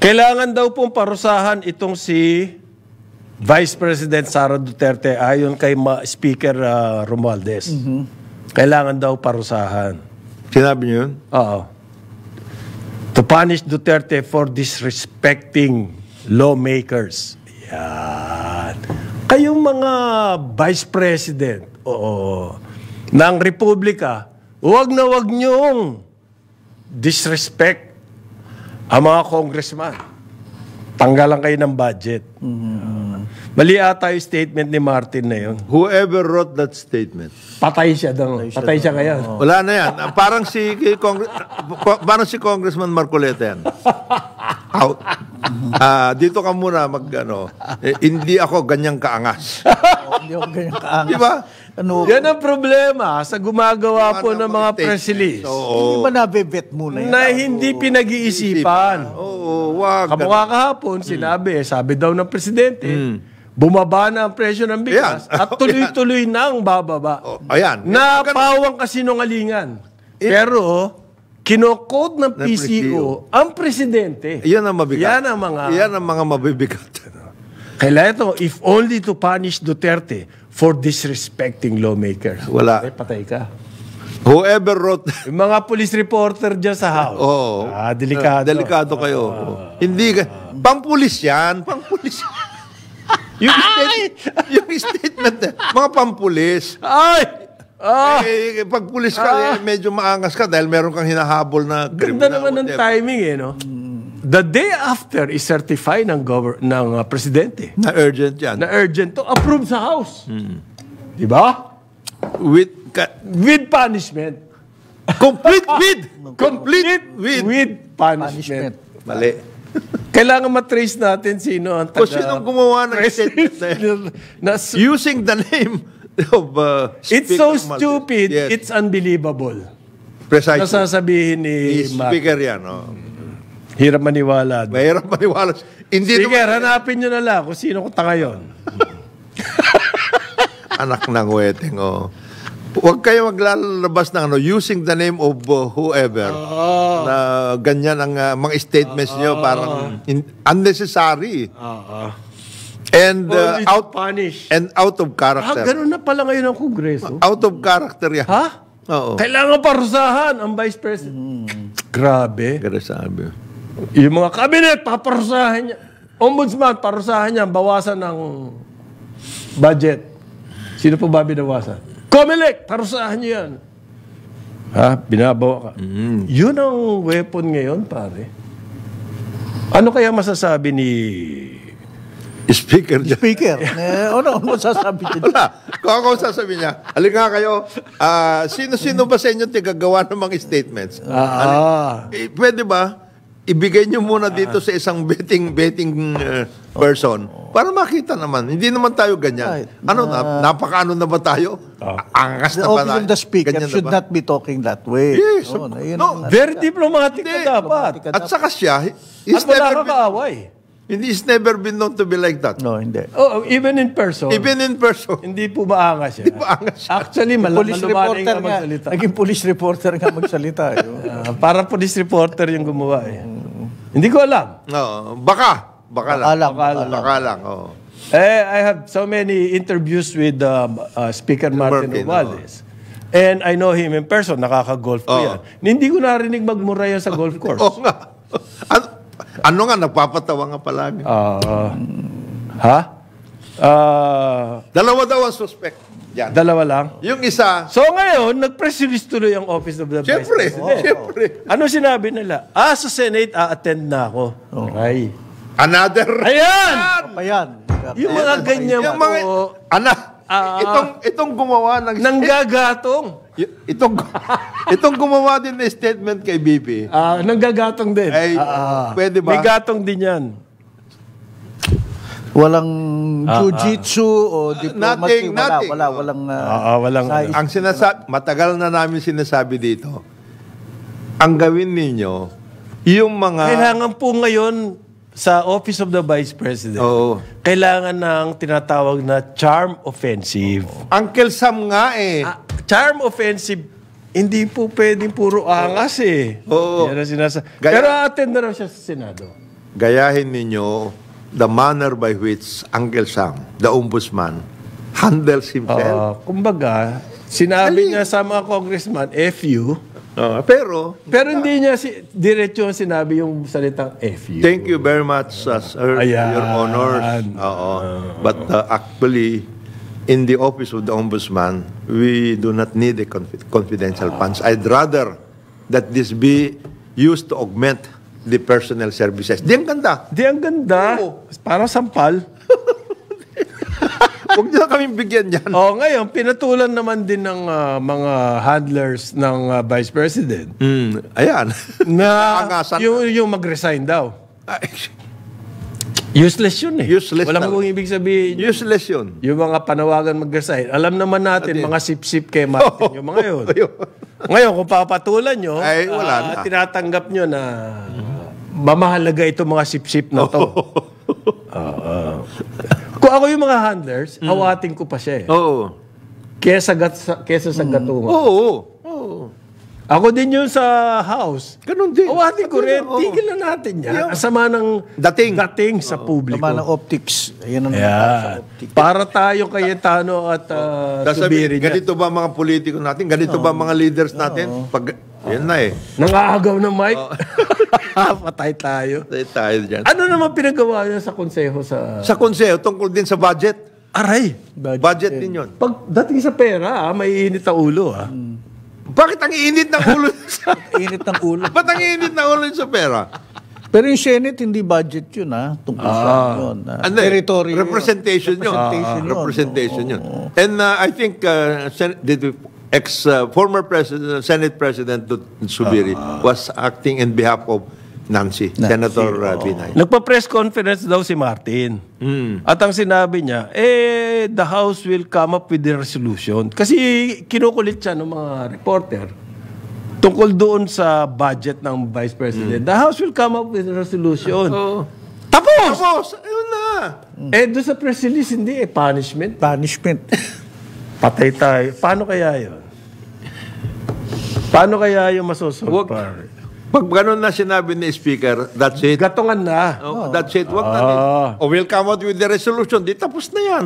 Kailangan daw pong parusahan itong si Vice President Sara Duterte ayon kay Speaker Romualdez. Kailangan daw parusahan. Sinabi niyo yun? Oo. To punish Duterte for disrespecting lawmakers. Yan. Kayong mga Vice President ng Republika, huwag niyong disrespect ang mga congressman. Tanggalan kayo ng budget. Mali ata yung statement ni Martin na yun. Whoever wrote that statement. Patay siya ngayon. Wala na yan. Parang si Congressman Marcoleta yan. Out. Dito ka muna hindi ako ganyang kaangas. Hindi ako ganyang kaangas. Diba? Yan ang problema sa gumagawa po ng mga press release. Hindi ba nabibet muna yan? Na hindi pinag-iisipan. Oo, wag. Kamukha kahapon, sabi daw ng presidente, bumaba na ang presyo ng bigas at tuloy-tuloy nang bababa. Ayan. Napawang kasinungalingan. Pero, kinokode ng PCO ang presidente. Yan ang mabigat. Yan ang mga mabibigat. Kailangan ito, if only to punish Duterte for disrespecting lawmakers. Wala. Patay ka. Whoever wrote... Yung mga police reporter dyan sa house. Delikado. Delikado kayo. Hindi ka... Pampulis yan. Pampulis. yung statement, mga pampulis. Pag pulis ka, medyo maangas ka dahil meron kang hinahabol na ganda naman ng timing no? The day after is certified ng presidente. Na urgent yan. Na urgent to approve sa House. Di ba? With punishment. Complete with punishment. Mali. Kailangan matrace natin sino ang Kung sinong gumawa ng statement using the name of it's so stupid, it's unbelievable. Precisely. Nasasabihin ni Speaker yan. Hirap maniwala. Mahirap maniwala. Speaker, hanapin nyo na lang kung sino kung tanga yun. Anak ng weteng, Huwag kayo maglalabas ng using the name of whoever na ganyan ang mga statements nyo parang unnecessary. And out of character. Ganun na pala ngayon ang Kongreso. Out of character yan. Oo. Kailangan parusahan ang Vice President. Grabe. Grabe. Yung mga cabinet, paparusahan niya. Ombudsman, parusahan niya. Bawasan ng budget. Sino po ba binawasan? Comelec, parusahan niyo yan. Binabawa ka. Yun ang weapon ngayon, pare. Ano kaya masasabi ni Speaker? Ano masasabi niya? Wala. Kung ako sasabi niya, halika kayo, sino-sino ba sa inyo tigagawa ng mga statements? Pwede ba? Ibigay niyo muna dito sa isang betting person para makita naman. Hindi naman tayo ganyan. Napakaano na ba tayo? Angas na ba tayo? The speaker should not be talking that way. Yes. Very diplomatic na dapat. At saka siya, at wala kang kaaway. He's never been known to be like that. No, hindi. Even in person. Hindi po maangas siya. Actually, malumaning nga magsalita. Naging police reporter nga magsalita. Para police reporter yung gumawa Hindi ko alam. No, baka lang. I have so many interviews with Speaker Martin Romualdez. And I know him in person. Nakaka-golf ko yan. Hindi ko narinig magmura yan sa golf course. Oo nga. Ano nga, nagpapatawa nga palagi. Dalawa daw ang suspect. Yan. Dalawa lang? Yung isa... So ngayon, nag-press release tuloy ang Office of the Vice President. Siyempre. Ano sinabi nila? Sa Senate, a-attend na ako. Okay. Another... Ayan. Yung mga ganyan po... Itong gumawa ng... Nanggagatong. Itong gumawa din ng statement kay BP. Nanggagatong din. Pwede ba? May gatong din yan. Walang jiu-jitsu o diplomacy. Walang ang matagal na namin sinasabi dito, ang gawin ninyo, yung mga... Kailangan po ngayon sa Office of the Vice President, kailangan ng tinatawag na charm offensive. Uncle Sam nga Charm offensive, hindi po pwedeng puro angas Oo. Yan ang pero attend na raw siya sa Senado. gayahin ninyo the manner by which Uncle Sam, the ombudsman, handles himself. Kumbaga, sinabi niya sa mga congressman, FU. Pero hindi niya diretso sinabi yung salitang FU. thank you very much, sir, Your Honors. But actually, in the office of the ombudsman, we do not need a confidential funds. I'd rather that this be used to augment the personnel services. Di ang ganda. Parang sampal. Huwag niyo na kaming bigyan dyan. Ngayon, pinatulan naman din ng mga handlers ng Vice President. Ayan. Na yung mag-resign daw. Useless yun eh. Walang kung ibig sabihin. Useless yun. Yung mga panawagan mag-resign. Alam naman natin, mga sip-sip kay Martin, yung mga yun. Ngayon, kung papatulan nyo, wala na. tinatanggap nyo na mamahalaga itong mga sip-sip na to. Kung ako yung mga handlers, awatin ko pa siya eh. Kesa sa gatungan. Ako din yun sa house. Ganun din. Awatin ko rin. Tigil na natin yan. Asama ng dating sa publiko. Asama ng optics. Ayan ang sa optics. Para tayo Cayetano at Subiri niya. Ganito ba mga politiko natin? Ganito ba mga leaders natin? Yan na eh. Nangaagaw ng mic. Patay tayo. Patay tayo dyan. Ano naman pinagawa niya sa konseho Sa konseho, tungkol din sa budget. Aray. Budget din yun. Pag dating sa pera, may init ang ulo. Bakit ang init ng ulo? Init ng ulo. Ba't ang init ng ulo sa pera? Pero yung Senate, hindi budget yun, tungkol sa yun. Territory. Representation yun. Representation yun. And I think former Senate President Subiri was acting in behalf of Nancy. Senator Binay. Nagpa-press conference daw si Martin. At ang sinabi niya, the House will come up with the resolution. Kasi kinukulit siya ng mga reporter tungkol doon sa budget ng Vice President. The House will come up with a resolution. Tapos! Ayun na! Doon sa press release, hindi punishment. Patay tayo. Paano kaya yun? Paano kaya yung masusunod? Pag gano'n na sinabi ni Speaker, that's it. Gatungan na. That's it. Wag na. We'll come out with the resolution. Di tapos na yan.